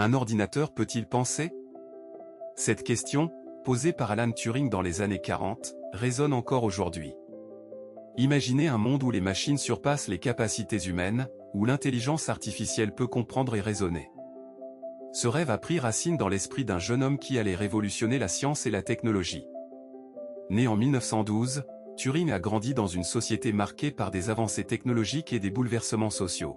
Un ordinateur peut-il penser? Cette question, posée par Alan Turing dans les années 40, résonne encore aujourd'hui. Imaginez un monde où les machines surpassent les capacités humaines, où l'intelligence artificielle peut comprendre et raisonner. Ce rêve a pris racine dans l'esprit d'un jeune homme qui allait révolutionner la science et la technologie. Né en 1912, Turing a grandi dans une société marquée par des avancées technologiques et des bouleversements sociaux.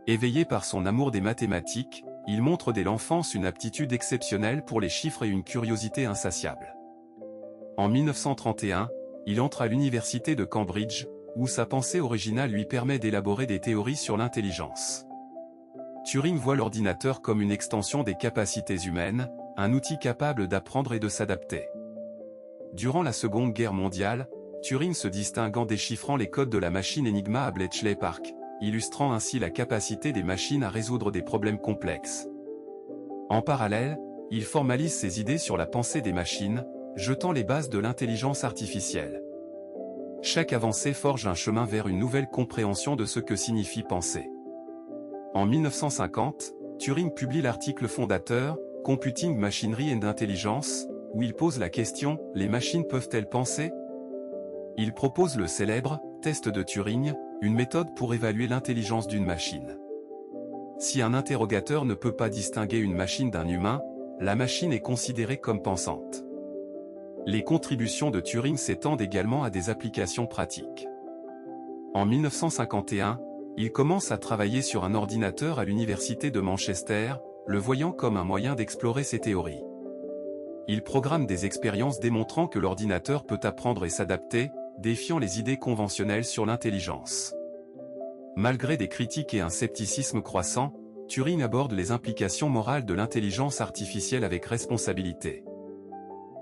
Éveillé par son amour des mathématiques, il montre dès l'enfance une aptitude exceptionnelle pour les chiffres et une curiosité insatiable. En 1931, il entre à l'université de Cambridge, où sa pensée originale lui permet d'élaborer des théories sur l'intelligence. Turing voit l'ordinateur comme une extension des capacités humaines, un outil capable d'apprendre et de s'adapter. Durant la Seconde Guerre mondiale, Turing se distingue en déchiffrant les codes de la machine Enigma à Bletchley Park, illustrant ainsi la capacité des machines à résoudre des problèmes complexes. En parallèle, il formalise ses idées sur la pensée des machines, jetant les bases de l'intelligence artificielle. Chaque avancée forge un chemin vers une nouvelle compréhension de ce que signifie penser. En 1950, Turing publie l'article fondateur « Computing Machinery and Intelligence », où il pose la question « Les machines peuvent-elles penser ?» Il propose le célèbre « test de Turing », une méthode pour évaluer l'intelligence d'une machine. Si un interrogateur ne peut pas distinguer une machine d'un humain, la machine est considérée comme pensante. Les contributions de Turing s'étendent également à des applications pratiques. En 1951, il commence à travailler sur un ordinateur à l'université de Manchester, le voyant comme un moyen d'explorer ses théories. Il programme des expériences démontrant que l'ordinateur peut apprendre et s'adapter, défiant les idées conventionnelles sur l'intelligence. Malgré des critiques et un scepticisme croissant, Turing aborde les implications morales de l'intelligence artificielle avec responsabilité.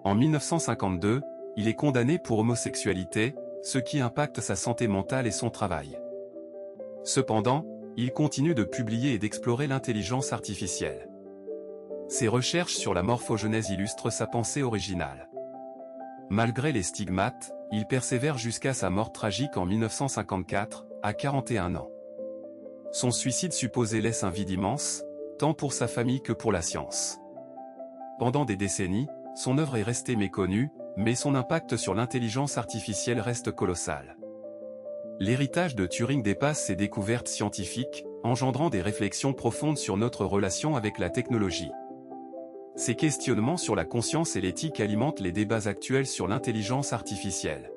En 1952, il est condamné pour homosexualité, ce qui impacte sa santé mentale et son travail. Cependant, il continue de publier et d'explorer l'intelligence artificielle. Ses recherches sur la morphogenèse illustrent sa pensée originale. Malgré les stigmates, il persévère jusqu'à sa mort tragique en 1954, à 41 ans. Son suicide supposé laisse un vide immense, tant pour sa famille que pour la science. Pendant des décennies, son œuvre est restée méconnue, mais son impact sur l'intelligence artificielle reste colossal. L'héritage de Turing dépasse ses découvertes scientifiques, engendrant des réflexions profondes sur notre relation avec la technologie. Ces questionnements sur la conscience et l'éthique alimentent les débats actuels sur l'intelligence artificielle.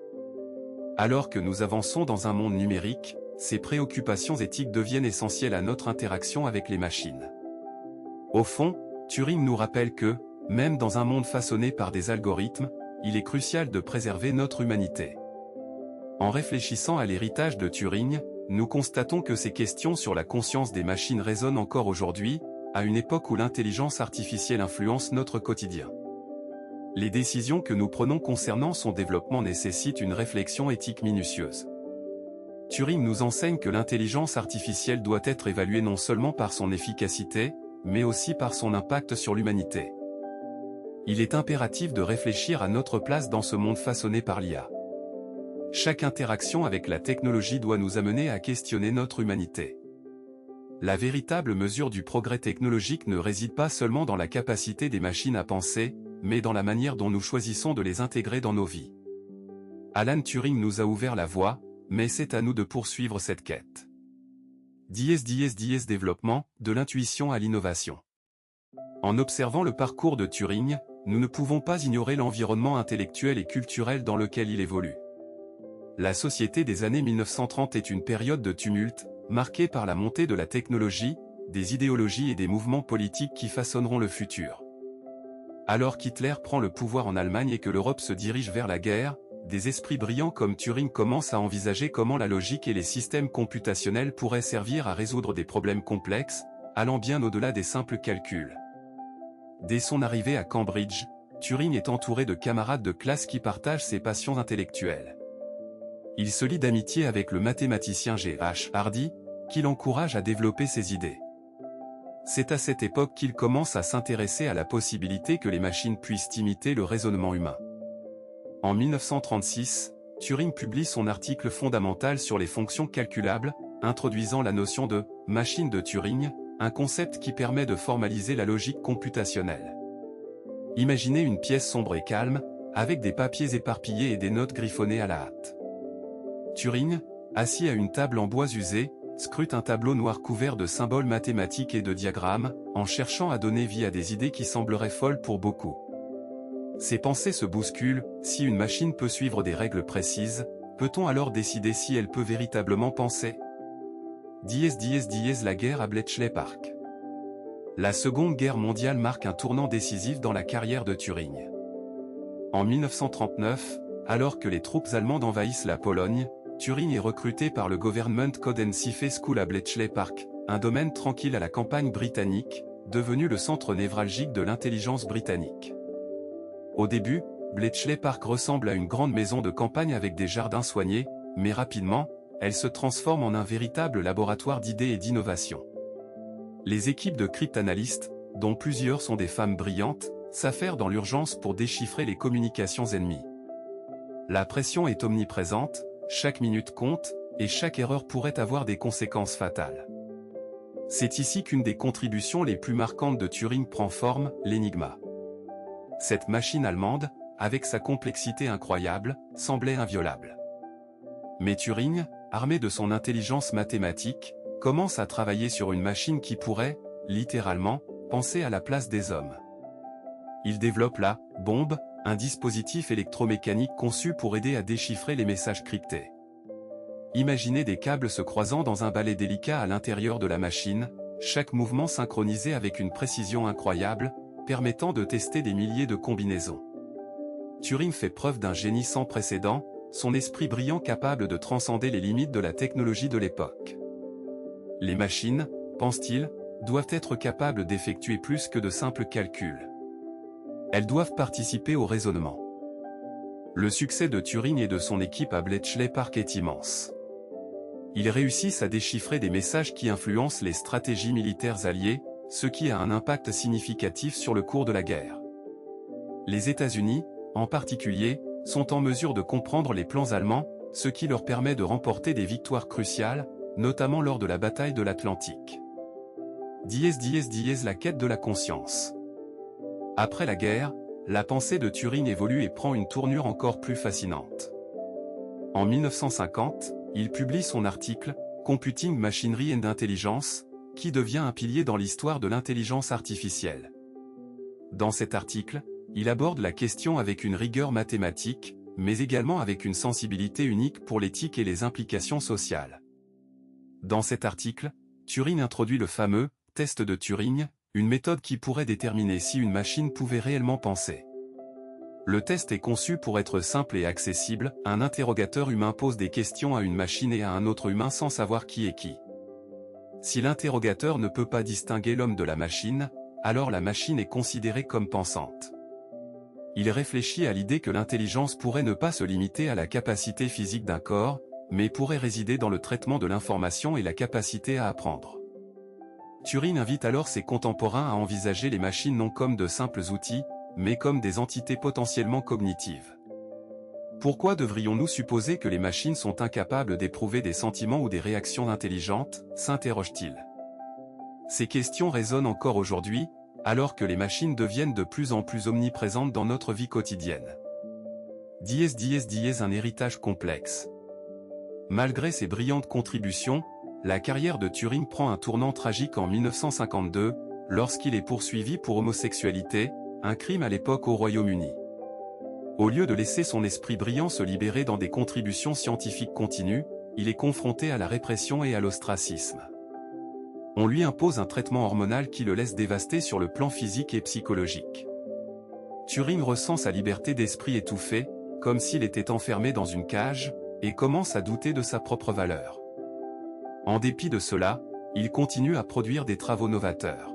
Alors que nous avançons dans un monde numérique, ces préoccupations éthiques deviennent essentielles à notre interaction avec les machines. Au fond, Turing nous rappelle que, même dans un monde façonné par des algorithmes, il est crucial de préserver notre humanité. En réfléchissant à l'héritage de Turing, nous constatons que ces questions sur la conscience des machines résonnent encore aujourd'hui, à une époque où l'intelligence artificielle influence notre quotidien. Les décisions que nous prenons concernant son développement nécessitent une réflexion éthique minutieuse. Turing nous enseigne que l'intelligence artificielle doit être évaluée non seulement par son efficacité, mais aussi par son impact sur l'humanité. Il est impératif de réfléchir à notre place dans ce monde façonné par l'IA. Chaque interaction avec la technologie doit nous amener à questionner notre humanité. La véritable mesure du progrès technologique ne réside pas seulement dans la capacité des machines à penser, mais dans la manière dont nous choisissons de les intégrer dans nos vies. Alan Turing nous a ouvert la voie, mais c'est à nous de poursuivre cette quête. Développement, de l'intuition à l'innovation. En observant le parcours de Turing, nous ne pouvons pas ignorer l'environnement intellectuel et culturel dans lequel il évolue. La société des années 1930 est une période de tumulte, marquée par la montée de la technologie, des idéologies et des mouvements politiques qui façonneront le futur. Alors qu'Hitler prend le pouvoir en Allemagne et que l'Europe se dirige vers la guerre, des esprits brillants comme Turing commencent à envisager comment la logique et les systèmes computationnels pourraient servir à résoudre des problèmes complexes, allant bien au-delà des simples calculs. Dès son arrivée à Cambridge, Turing est entouré de camarades de classe qui partagent ses passions intellectuelles. Il se lie d'amitié avec le mathématicien G.H. Hardy, qui l'encourage à développer ses idées. C'est à cette époque qu'il commence à s'intéresser à la possibilité que les machines puissent imiter le raisonnement humain. En 1936, Turing publie son article fondamental sur les fonctions calculables, introduisant la notion de « machine de Turing », un concept qui permet de formaliser la logique computationnelle. Imaginez une pièce sombre et calme, avec des papiers éparpillés et des notes griffonnées à la hâte. Turing, assis à une table en bois usé, scrute un tableau noir couvert de symboles mathématiques et de diagrammes, en cherchant à donner vie à des idées qui sembleraient folles pour beaucoup. Ses pensées se bousculent. Si une machine peut suivre des règles précises, peut-on alors décider si elle peut véritablement penser? La guerre à Bletchley Park. La Seconde Guerre mondiale marque un tournant décisif dans la carrière de Turing. En 1939, alors que les troupes allemandes envahissent la Pologne, Turing est recruté par le Government Code and Cipher School à Bletchley Park, un domaine tranquille à la campagne britannique, devenu le centre névralgique de l'intelligence britannique. Au début, Bletchley Park ressemble à une grande maison de campagne avec des jardins soignés, mais rapidement, elle se transforme en un véritable laboratoire d'idées et d'innovation. Les équipes de cryptanalystes, dont plusieurs sont des femmes brillantes, s'affairent dans l'urgence pour déchiffrer les communications ennemies. La pression est omniprésente, chaque minute compte, et chaque erreur pourrait avoir des conséquences fatales. C'est ici qu'une des contributions les plus marquantes de Turing prend forme, l'Enigma. Cette machine allemande, avec sa complexité incroyable, semblait inviolable. Mais Turing, armé de son intelligence mathématique, commence à travailler sur une machine qui pourrait, littéralement, penser à la place des hommes. Il développe la bombe, un dispositif électromécanique conçu pour aider à déchiffrer les messages cryptés. Imaginez des câbles se croisant dans un balai délicat à l'intérieur de la machine, chaque mouvement synchronisé avec une précision incroyable, permettant de tester des milliers de combinaisons. Turing fait preuve d'un génie sans précédent, son esprit brillant capable de transcender les limites de la technologie de l'époque. Les machines, pense-t-il, doivent être capables d'effectuer plus que de simples calculs. Elles doivent participer au raisonnement. Le succès de Turing et de son équipe à Bletchley Park est immense. Ils réussissent à déchiffrer des messages qui influencent les stratégies militaires alliées, ce qui a un impact significatif sur le cours de la guerre. Les États-Unis, en particulier, sont en mesure de comprendre les plans allemands, ce qui leur permet de remporter des victoires cruciales, notamment lors de la bataille de l'Atlantique. La quête de la conscience. Après la guerre, la pensée de Turing évolue et prend une tournure encore plus fascinante. En 1950, il publie son article « Computing Machinery and Intelligence », qui devient un pilier dans l'histoire de l'intelligence artificielle. Dans cet article, il aborde la question avec une rigueur mathématique, mais également avec une sensibilité unique pour l'éthique et les implications sociales. Dans cet article, Turing introduit le fameux « test de Turing », une méthode qui pourrait déterminer si une machine pouvait réellement penser. Le test est conçu pour être simple et accessible, un interrogateur humain pose des questions à une machine et à un autre humain sans savoir qui est qui. Si l'interrogateur ne peut pas distinguer l'homme de la machine, alors la machine est considérée comme pensante. Il réfléchit à l'idée que l'intelligence pourrait ne pas se limiter à la capacité physique d'un corps, mais pourrait résider dans le traitement de l'information et la capacité à apprendre. Turing invite alors ses contemporains à envisager les machines non comme de simples outils, mais comme des entités potentiellement cognitives. Pourquoi devrions-nous supposer que les machines sont incapables d'éprouver des sentiments ou des réactions intelligentes, s'interroge-t-il. Ces questions résonnent encore aujourd'hui, alors que les machines deviennent de plus en plus omniprésentes dans notre vie quotidienne. Un héritage complexe. Malgré ses brillantes contributions, la carrière de Turing prend un tournant tragique en 1952, lorsqu'il est poursuivi pour homosexualité, un crime à l'époque au Royaume-Uni. Au lieu de laisser son esprit brillant se libérer dans des contributions scientifiques continues, il est confronté à la répression et à l'ostracisme. On lui impose un traitement hormonal qui le laisse dévasté sur le plan physique et psychologique. Turing ressent sa liberté d'esprit étouffée, comme s'il était enfermé dans une cage, et commence à douter de sa propre valeur. En dépit de cela, il continue à produire des travaux novateurs.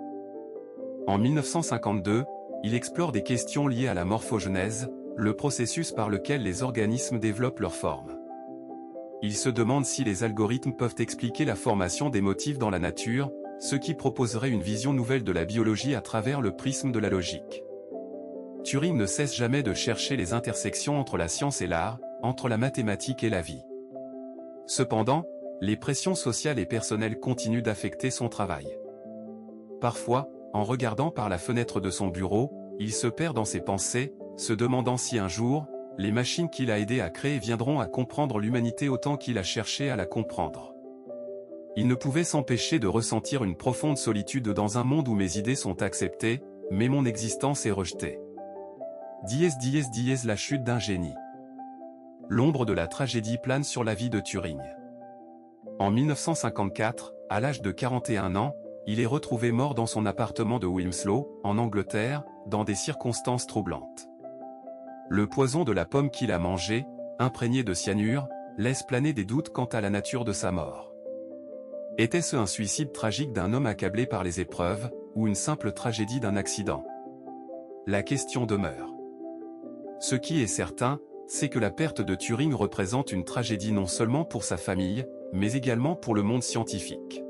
En 1952, il explore des questions liées à la morphogenèse, le processus par lequel les organismes développent leur forme. Il se demande si les algorithmes peuvent expliquer la formation des motifs dans la nature, ce qui proposerait une vision nouvelle de la biologie à travers le prisme de la logique. Turing ne cesse jamais de chercher les intersections entre la science et l'art, entre la mathématique et la vie. Cependant, les pressions sociales et personnelles continuent d'affecter son travail. Parfois, en regardant par la fenêtre de son bureau, il se perd dans ses pensées, se demandant si un jour, les machines qu'il a aidé à créer viendront à comprendre l'humanité autant qu'il a cherché à la comprendre. Il ne pouvait s'empêcher de ressentir une profonde solitude dans un monde où mes idées sont acceptées, mais mon existence est rejetée. La chute d'un génie. L'ombre de la tragédie plane sur la vie de Turing. En 1954, à l'âge de 41 ans, il est retrouvé mort dans son appartement de Wilmslow, en Angleterre, dans des circonstances troublantes. Le poison de la pomme qu'il a mangé, imprégné de cyanure, laisse planer des doutes quant à la nature de sa mort. Était-ce un suicide tragique d'un homme accablé par les épreuves, ou une simple tragédie d'un accident? La question demeure. Ce qui est certain, c'est que la perte de Turing représente une tragédie non seulement pour sa famille, mais également pour le monde scientifique.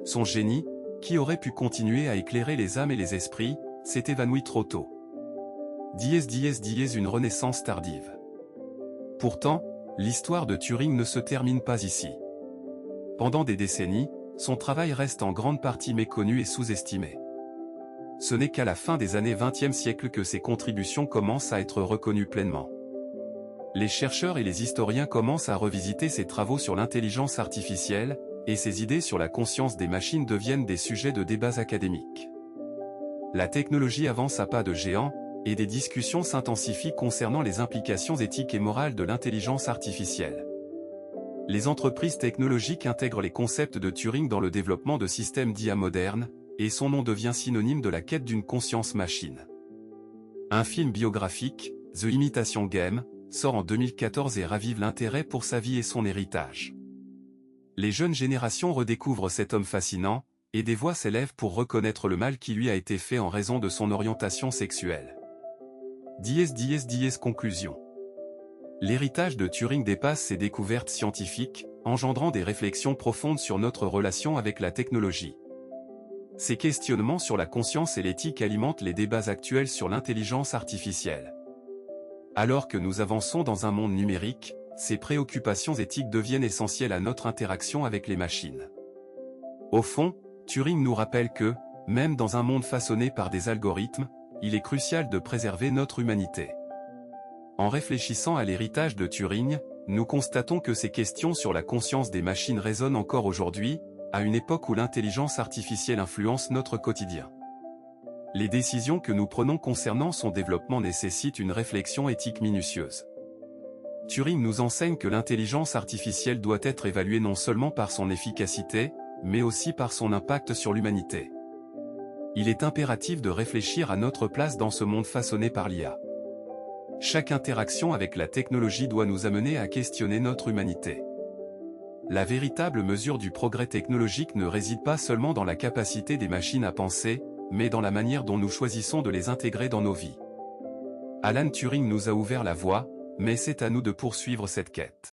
Son génie, qui aurait pu continuer à éclairer les âmes et les esprits, s'est évanoui trop tôt. Une renaissance tardive. Pourtant, l'histoire de Turing ne se termine pas ici. Pendant des décennies, son travail reste en grande partie méconnu et sous-estimé. Ce n'est qu'à la fin des années 20e siècle que ses contributions commencent à être reconnues pleinement. Les chercheurs et les historiens commencent à revisiter ses travaux sur l'intelligence artificielle, et ses idées sur la conscience des machines deviennent des sujets de débats académiques. La technologie avance à pas de géant, et des discussions s'intensifient concernant les implications éthiques et morales de l'intelligence artificielle. Les entreprises technologiques intègrent les concepts de Turing dans le développement de systèmes d'IA modernes, et son nom devient synonyme de la quête d'une conscience machine. Un film biographique, The Imitation Game, sort en 2014 et ravive l'intérêt pour sa vie et son héritage. Les jeunes générations redécouvrent cet homme fascinant, et des voix s'élèvent pour reconnaître le mal qui lui a été fait en raison de son orientation sexuelle. Conclusion. L'héritage de Turing dépasse ses découvertes scientifiques, engendrant des réflexions profondes sur notre relation avec la technologie. Ces questionnements sur la conscience et l'éthique alimentent les débats actuels sur l'intelligence artificielle. Alors que nous avançons dans un monde numérique, ces préoccupations éthiques deviennent essentielles à notre interaction avec les machines. Au fond, Turing nous rappelle que, même dans un monde façonné par des algorithmes, il est crucial de préserver notre humanité. En réfléchissant à l'héritage de Turing, nous constatons que ces questions sur la conscience des machines résonnent encore aujourd'hui, à une époque où l'intelligence artificielle influence notre quotidien. Les décisions que nous prenons concernant son développement nécessitent une réflexion éthique minutieuse. Turing nous enseigne que l'intelligence artificielle doit être évaluée non seulement par son efficacité, mais aussi par son impact sur l'humanité. Il est impératif de réfléchir à notre place dans ce monde façonné par l'IA. Chaque interaction avec la technologie doit nous amener à questionner notre humanité. La véritable mesure du progrès technologique ne réside pas seulement dans la capacité des machines à penser, mais dans la manière dont nous choisissons de les intégrer dans nos vies. Alan Turing nous a ouvert la voie, mais c'est à nous de poursuivre cette quête.